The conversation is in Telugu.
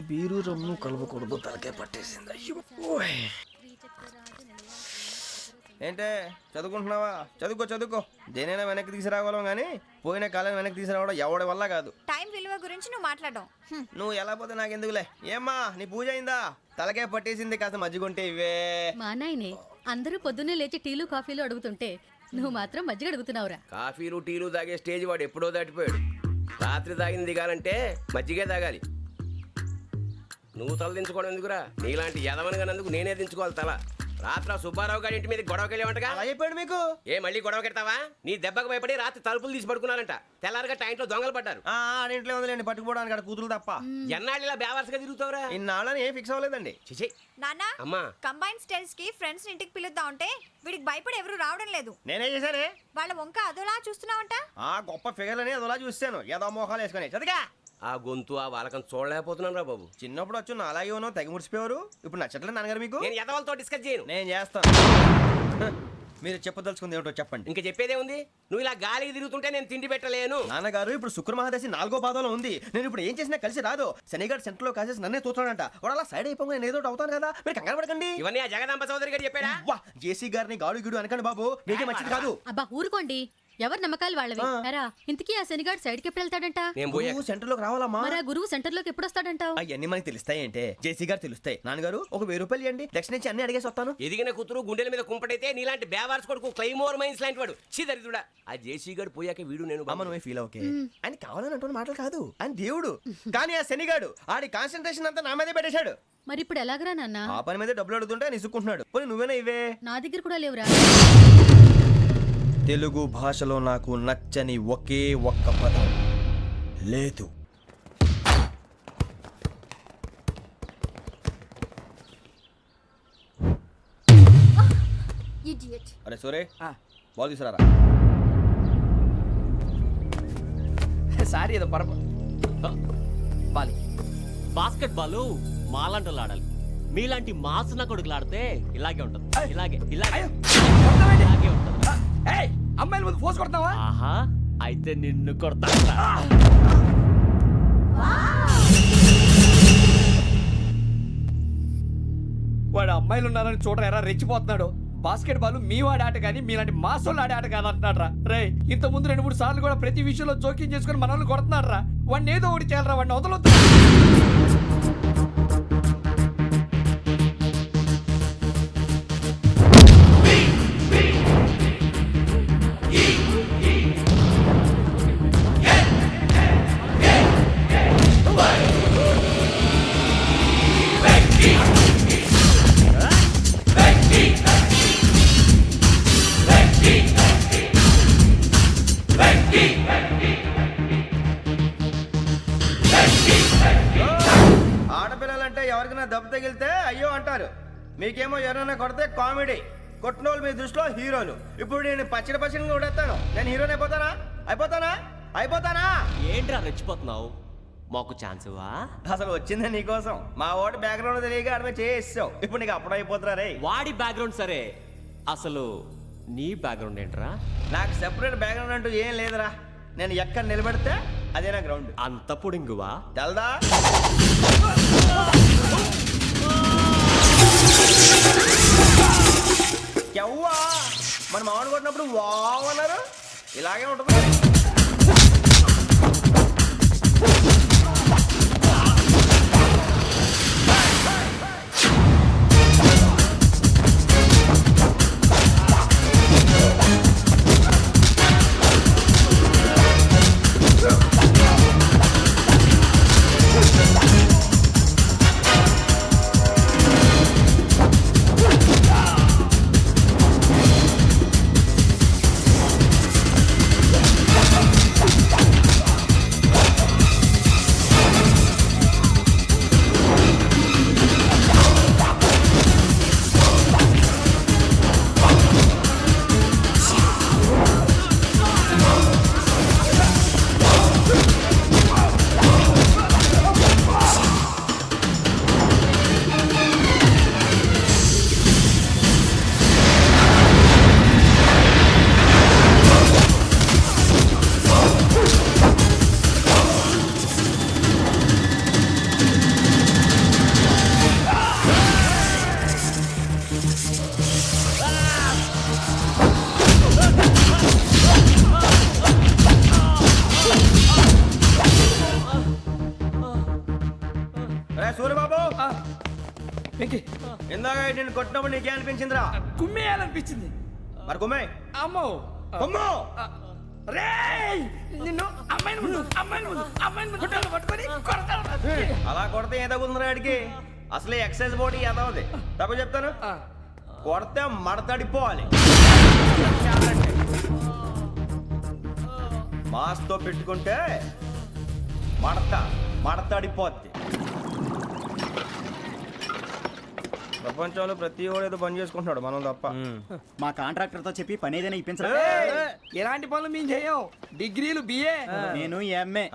బీరు రమ్ము కలవకూడదు, తలకే పట్టేసింది. ఏంటే చదువుకుంటున్నావా? చదువుకో. దేనైనా వెనక్కి తీసుకురావాలం కానీ పోయిన కాలం వెనక్కి తీసుకురావడం ఎవడి వల్ల కాదు. టైం విలువ గురించి నువ్వు మాట్లాడడం. నువ్వు ఎలా పోతే నాకు ఎందుకులే. ఏమ్మా నీ పూజ అయిందా? తలకే పట్టేసింది, కాస్త మజ్జిగుంటే ఇవే. మా నాయనే అందరూ పొద్దున్నే లేచి టీలు కాఫీలు అడుగుతుంటే నువ్వు మాత్రం మజ్జిగ అడుగుతున్నావురా. కాఫీలు టీలు తాగే స్టేజ్ వాడు ఎప్పుడో దాటిపోయాడు. రాత్రి తాగింది దిగాలంటే మజ్జిగే తాగాలి. నువ్వు తల దించుకోవడం ఎందుకురా? నీలాంటి యదవనగానందుకు నేనే దించుకోవాలి తల. రాత్రి సుబ్బారావు గారి ఇంటి మీద గొడవకి వెళ్ళేవంటగా. అలా చెప్పాడు మీకు? ఏ మళ్ళీ గొడవ కెడతావా? నీ దెబ్బకు భయపడి రాత్రి తలుపులు తీసి పడుకున్నారంట. తెల్లారగా టైంట్లో దొంగలు పడ్డారు. ఆడింట్లో ఉందిలేండి, పట్టుకుపోవడానికి అక్కడ కూతురు తప్ప. ఎన్నాళ్ళు ఇలా బేవర్స్గా తిరుగుతావురా? ఇన్నాళ్ళని ఏం ఫిక్స్ అవ్వలేదండి. చిచి నాన్న, అమ్మా, కంబైన్ స్టైల్స్ కి ఫ్రెండ్స్ ఇంటికి పిలుద్దాం అంటే వీడికి భయపడి ఎవరు రావడం లేదు. నేనే చేశానే. వాళ్ళ వంక అదోలా చూస్తున్నావంట. గొప్ప ఫిగర్లని అదోలా చూస్తాను, ఏదో మోహాలు వేసుకొని. చదిగా ఆ గొంతు ఆ వాలకం చూడలేకపోతున్నాను రా బాబు. చిన్నప్పుడు వచ్చి నా అలాగే ఉన్నావు, తెగ ముడిచిపోయారు. ఇప్పుడు నచ్చట్లేదు నాన్నగారు మీకు? నేను యదవలతో డిస్కస్ చేయను. నేను చేస్తాను. మీరు చెప్పదలుచుకుంది ఏమిటో చెప్పండి. ఇంకా చెప్పేదే ఉంది. నువ్వు ఇలా గాలికి తిరుగుతుంటే నేను తిండి పెట్టలేను. నాన్నగారు ఇప్పుడు శుక్ర మహాదశి 4వ పాదంలో ఉంది. నేను ఇప్పుడు ఏం చేసినా కలిసి రాదు. శనిగారు సెంటర్ లో కాసేసి నన్నే చూస్తున్నాడంట. వాడు అలా సైడ్ అయిపోయి నేను ఏదో అవుతాను కదా, మీరు కంగారు పడకండి. ఇవన్నీ ఆ జగదాంబ చౌదరి గారు చెప్పాడా? జేసీ గారిని గాడు గిడు అనకండి బాబు, మీకే మంచిది కాదు. అబ్బా ఊరుకోండి, ఎవరి నమ్మకాలు వాళ్ళవి. ఎరా ఇంతకీ ఆ శనిగాడు సైడ్కి ఎప్పుడు వెళ్తాడంట? నువ్వు సెంటర్ లోకి రావాలమ్మా. మరి ఆ గురువు సెంటర్ లోకి ఎప్పుడు వస్తాడంటావు? అవన్నీ మనకి తెలుస్తాయి అంటే జేసీ గారు తెలుస్తాయి. నాన్నగారు ఒక 1000 రూపాయలు ఇవ్వండి, దక్షిణ నుంచి అన్ని అడిగేసి వస్తాను. ఎదిగిన కూతురు గుండెల మీద కుంపటైతే నీలాంటి బేవార్స్ కొడుకు క్లైమోర్ మైన్స్ లాంటి వాడు చీదరిదుడా. ఆ జేసీ గారు పోయాక వీడు నేను అమ్మ నువ్వే ఫీల్ ఓకే. ఆయన కావాలని అంటున్న మాటలు కాదు, ఆయన దేవుడు. కానీ ఆ శనిగాడు ఆడి కాన్సన్ట్రేషన్ అంతా నా మీదే పెట్టేశాడు. మరి ఇప్పుడు ఎలాగరా నాన్న? ఆ పని మీద డబ్బులు అడుగుతుంటే ఆయన ఇసుక్కుంటున్నాడు. పోనీ నువ్వేనా ఇవే? నా దగ్గర కూడా లేవురా. తెలుగు భాషలో నాకు నచ్చని ఒకే ఒక్క పదం లేదు. అరే సోరే, బాల్ తీసుకురారా. సారీ ఏదో బాలి. బాస్కెట్ బాల్ మాలాంటి ఆడాలి. మీలాంటి మాసున కొడుకులు ఆడితే ఇలాగే ఉంటది. ఇలాగే ఇలాగే ఉంటది. అమ్మాయిల ముందు ఫోర్స్ కొడతావా? ఆహా, అయితే నిన్ను కొడతా. వాడు అమ్మాయిలు ఉన్నారని చూడరా ఎరా రెచ్చిపోతున్నాడు. బాస్కెట్ బాల్ మీ వాడి ఆట కానీ మీలాంటి మాసోళ్ళు ఆడే ఆట కాదంటున్నాడు రా. రే ఇంత ముందు 2-3 సార్లు కూడా ప్రతి విషయంలో జోక్యం చేసుకుని మన వాళ్ళు కొడుతున్నాడు రా. వాడిని ఏదో ఒకటి చేయాలరా, వాడిని వదలొద్దు. ఆడపిల్లలంటే ఎవరికైనా దెబ్బ తగిలితే అయ్యో అంటారు, మీకేమో ఎవరైనా కొడితే కామెడీ. కొట్టిన వాళ్ళు మీ దృష్టిలో హీరోలు. ఇప్పుడు నేను పచ్చడిగా కొడేస్తాను, నేను హీరోని అయిపోతానా? ఏంట్రా రెచ్చిపోతున్నావు? మాకు ఛాన్స్ ఇవ్వా? అసలు వచ్చిందే నీకోసం. మా ఓటు బ్యాక్గ్రౌండ్ తెలియక ఆడమే చేసావు. ఇప్పుడు నీకు అప్పుడు అయిపోతున్నా రే. వాడి బ్యాక్గ్రౌండ్ సరే, అసలు నీ బ్యాక్గ్రౌండ్ ఏంట్రా? నాకు సెపరేట్ బ్యాక్గ్రౌండ్ అంటూ ఏం లేదురా. నేను ఎక్కడ నిలబెడితే అదే నా గ్రౌండ్. అంత పుడింగువా? తెల్దా? ఎవ్వా మన మామిడి కొట్టినప్పుడు వావ్ అన్నారు, ఇలాగే ఉంటుంది. ఇందాక నేను కొట్టినప్పుడు నీకే అనిపించిందిరా? కుమ్మేయాలనిపించింది. మరి కుమ్మే. అమ్మో కుమ్ము. రేయ్ నిన్ను అమ్మాయిని ముందు గుడ్డలు పట్టుకొని కొడతాను. అలా కొడితే ఏ తగులుతుందిరా ఆడికి? అసలే ఎక్సైజ్ బాడీ ఏదవుది. తప్ప చెప్తాను, కొడితే మడతడిపోవాలి. మాస్తో పెట్టుకుంటే మడతడిపోద్ది. ప్రపంచంలో ప్రతి వాడు ఏదో పని చేసుకుంటున్నాడు, మనం తప్ప. మా కాంట్రాక్టర్ తో చెప్పి పని ఏదైనా ఇప్పించరా? ఎలాంటి పనులు మేము చేయం. డిగ్రీలు బిఏ. నేను ఎంఏ.